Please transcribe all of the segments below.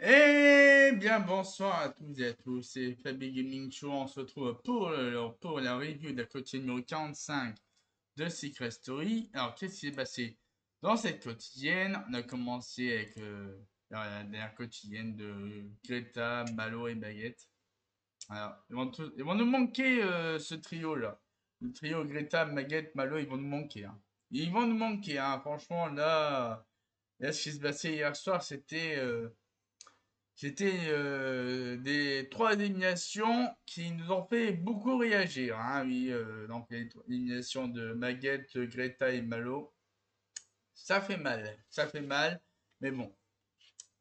Eh bien, bonsoir à tous et à tous, c'est Fabi Gaming Show. On se retrouve pour la review de la quotidienne numéro 45 de Secret Story. Alors, qu'est-ce qui s'est passé dans cette quotidienne? On a commencé avec la dernière quotidienne de Greta, Malo et Baguette. Alors, ils vont nous manquer ce trio-là. Le trio Greta, Baguette, Malo, ils vont nous manquer, hein. Ils vont nous manquer, hein. Franchement, là, ce qui s'est passé hier soir, c'était des trois éliminations qui nous ont fait beaucoup réagir, hein, oui, donc les éliminations de Maguette, Greta et Malo. Ça fait mal, mais bon,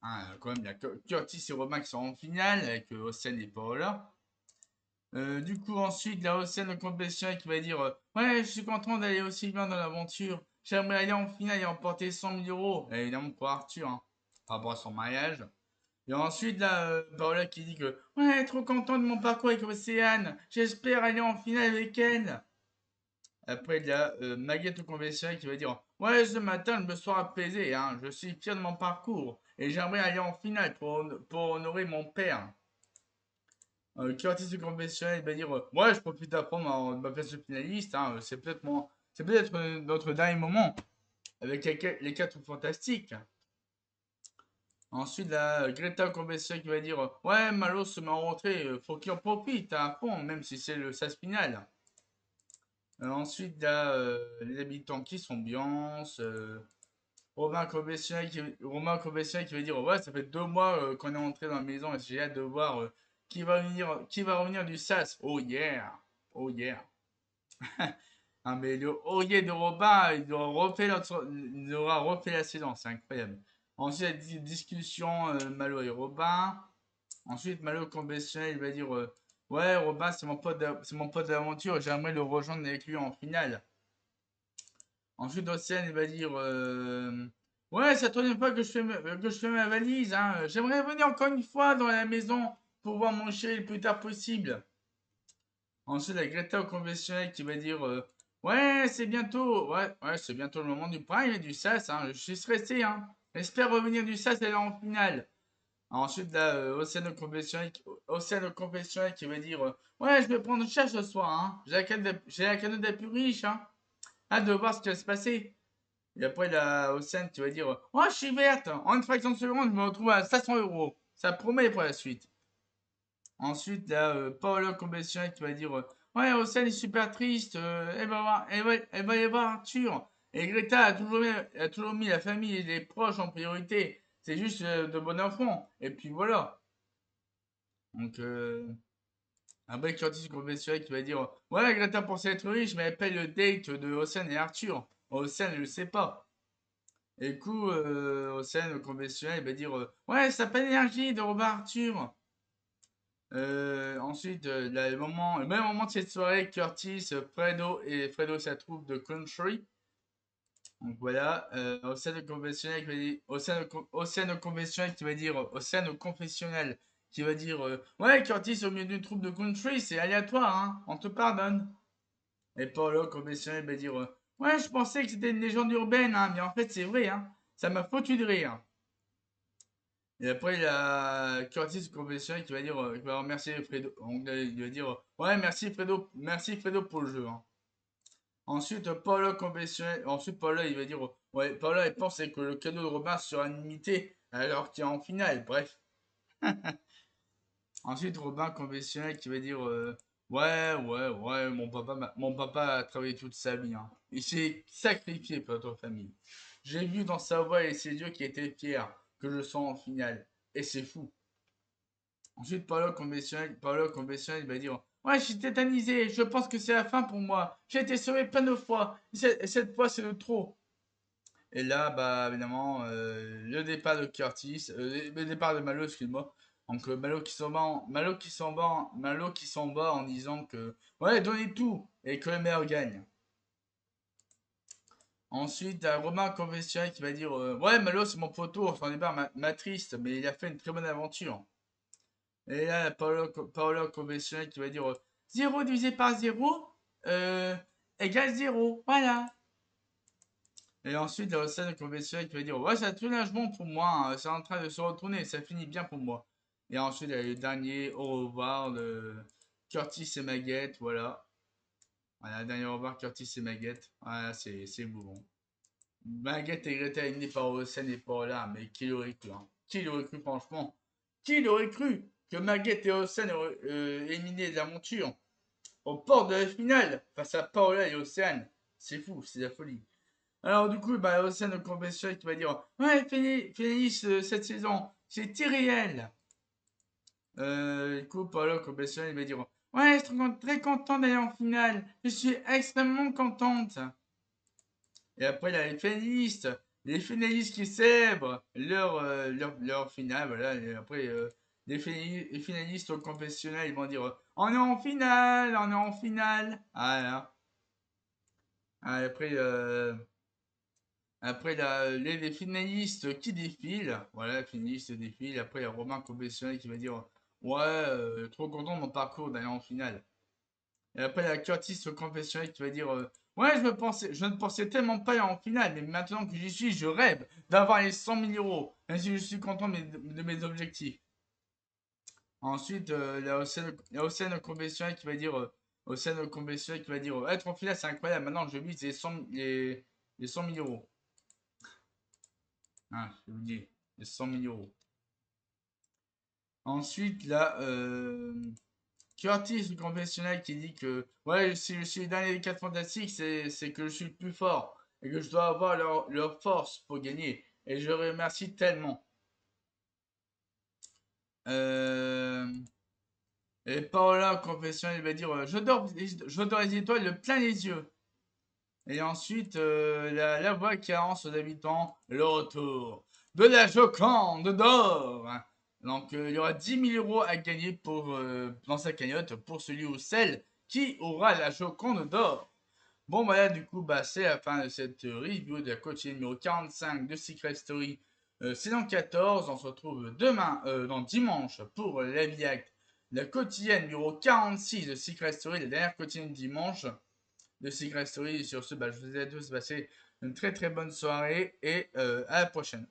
hein, quand même, il y a Curtis et Romain qui sont en finale avec Océane et Paola. Du coup, ensuite, la Océane de compétition qui va dire ouais, je suis content d'aller aussi loin dans l'aventure. J'aimerais aller en finale et emporter 100 000 euros. Et évidemment pour Arthur, hein, par rapport à son mariage. Et ensuite, là, Paola qui dit que ouais, trop content de mon parcours avec Océane. J'espère aller en finale avec elle. Après, il y a Maguette au conventionnel qui va dire ouais, ce matin, je me suis apaisé. Hein. Je suis fier de mon parcours. Et j'aimerais aller en finale pour honorer mon père. Curtis au conventionnel va dire ouais, je profite d'apprendre ma place de finaliste. Hein. C'est peut-être notre dernier moment avec les quatre fantastiques. Ensuite, la Greta Compensation qui va dire ouais, Malo se met en rentrée, faut qu'il en profite à fond, même si c'est le sas final. Ensuite, il y a les habitants qui s'ambiancent. Romain Compensation qui va dire ouais, ça fait 2 mois qu'on est rentré dans la maison et j'ai hâte de voir qui va revenir du sas. Oh yeah! Oh yeah! Ah, mais le oh yeah de Robin, il aura refait la saison, c'est incroyable. Ensuite, il y a des discussions Malo et Robin. Ensuite, Malo conventionnel, il va dire ouais, Robin, c'est mon pote d'aventure, j'aimerais le rejoindre avec lui en finale. Ensuite, Océane, il va dire ouais, c'est la troisième fois que je fais ma valise, hein. J'aimerais venir encore une fois dans la maison pour voir mon chéri le plus tard possible. Ensuite, la Greta au conventionnel qui va dire ouais, c'est bientôt le moment du prime et du sas, hein. Je suis stressé, hein. J'espère revenir du sas et aller en finale. Ensuite, là, Océano Confessionnel qui va dire ouais, je vais prendre cher ce soir, hein. J'ai la canette la plus riche, hein. Hâte de voir ce qui va se passer. Et après, la Océane qui va dire oh, je suis verte. En une fraction de seconde, je me retrouve à 500 euros. Ça promet pour la suite. Ensuite, là, Paolo Confessionnel qui va dire ouais, Océane est super triste. Elle va aller voir Arthur. Et Greta a toujours mis la famille et les proches en priorité. C'est juste de bon enfant. Et puis voilà. Donc, après Curtis Confessionnel qui va dire ouais, Greta pensait être riche, mais elle paye le date de Océane et Arthur. Océane ne le sait pas. Et du coup, Océane Confessionnel va dire ouais, ça n'a pas d'énergie de revoir Arthur. Ensuite, le même moment de cette soirée, Curtis, Fredo sa troupe de country. Donc voilà, Océane Confessionnel qui va dire Océane Confessionnel qui va dire ouais, Curtis au milieu d'une troupe de country, c'est aléatoire, hein, on te pardonne. Et Paolo Confessionnel va dire ouais, je pensais que c'était une légende urbaine, hein, mais en fait c'est vrai, hein, ça m'a foutu de rire. Et après, il y a Curtis Confessionnel qui va remercier Fredo. Donc, il va dire ouais, merci Fredo pour le jeu, hein. Ensuite, Paolo, il va dire ouais, Paolo, il pense que le cadeau de Robin sera limité alors qu'il est en finale. Bref. Ensuite, Robin conventionnel qui va dire ouais, mon papa a travaillé toute sa vie, hein. Il s'est sacrifié pour notre famille. J'ai vu dans sa voix et ses yeux qu'il était fier que je sois en finale. Et c'est fou. Ensuite, Paolo conventionnel, il va dire ouais, je suis tétanisé, je pense que c'est la fin pour moi. J'ai été sauvé plein de fois, et cette fois c'est le trop. Et là, bah, évidemment, le départ de Curtis, le départ de Malo, excuse-moi. Donc, Malo qui s'en va en disant que, ouais, donnez tout et que le meilleur gagne. Ensuite, t'as Romain Conventionnel qui va dire ouais, Malo, c'est mon poteau, on s'en est ma triste, mais il a fait une très bonne aventure. Et là, Paolo Conventionnel qui va dire 0 divisé par 0 euh, égale 0. Voilà. Et ensuite, la scène conventionnelle qui va dire ouais, ça tourne bon pour moi, hein, c'est en train de se retourner, ça finit bien pour moi. Et ensuite, il y a le dernier au revoir de Curtis et Maguette, voilà. Voilà, dernier au revoir Curtis et Maguette. Voilà, c'est bon. Maguette et Greta éliminés par Océane et par là, mais qui l'aurait cru, hein? Qui l'aurait cru, franchement? Qui l'aurait cru que Maguette et Océane auraient éliminé de la monture au port de la finale face à Paola et Océane? C'est fou, c'est la folie. Alors du coup, bah, Océane conventionnel qui va dire ouais, finaliste cette saison, c'est irréel. Du coup, Paola conventionnel il va dire ouais, je suis très content d'aller en finale, je suis extrêmement contente. Et après, il y a les finalistes qui célèbrent leur finale. Voilà. Et après, les finalistes au confessionnal, ils vont dire on est en finale, on est en finale. Voilà. Ah, après les finalistes qui défilent. Voilà, les finalistes défilent. Après, il y a Romain confessionnel qui va dire ouais, trop content de mon parcours d'aller en finale. Et après, il y a Curtis au confessionnal qui va dire ouais, je ne pensais tellement pas aller en finale, mais maintenant que j'y suis, je rêve d'avoir les 100 000 euros. Même si je suis content de mes objectifs. Ensuite, il y a Océane au confessionnal qui va dire Océane au confessionnal qui va dire être en finale, c'est incroyable. Maintenant, je vise les 100 000 euros. Ah, je vous dis, les 100 000 euros. Ensuite, là, Curtis, le confessionnal, qui dit que ouais, si je suis le dernier des 4 fantastiques, c'est que je suis le plus fort et que je dois avoir leur force pour gagner. Et je remercie tellement. Euh, et Paola, confessionnal, il va dire je dors les étoiles de plein les yeux. Et ensuite, la voix qui annonce aux habitants le retour de la Joconde d'or. Donc, il y aura 10 000 euros à gagner dans sa cagnotte pour celui ou celle qui aura la Joconde d'or. Bon, voilà, du coup, bah, c'est la fin de cette review de la quotidienne numéro 45 de Secret Story saison 14. On se retrouve dimanche pour la Acte, la quotidienne numéro 46 de Secret Story, la dernière quotidienne dimanche de Secret Story. Et sur ce, bah, je vous ai à tous passer une très très bonne soirée et à la prochaine.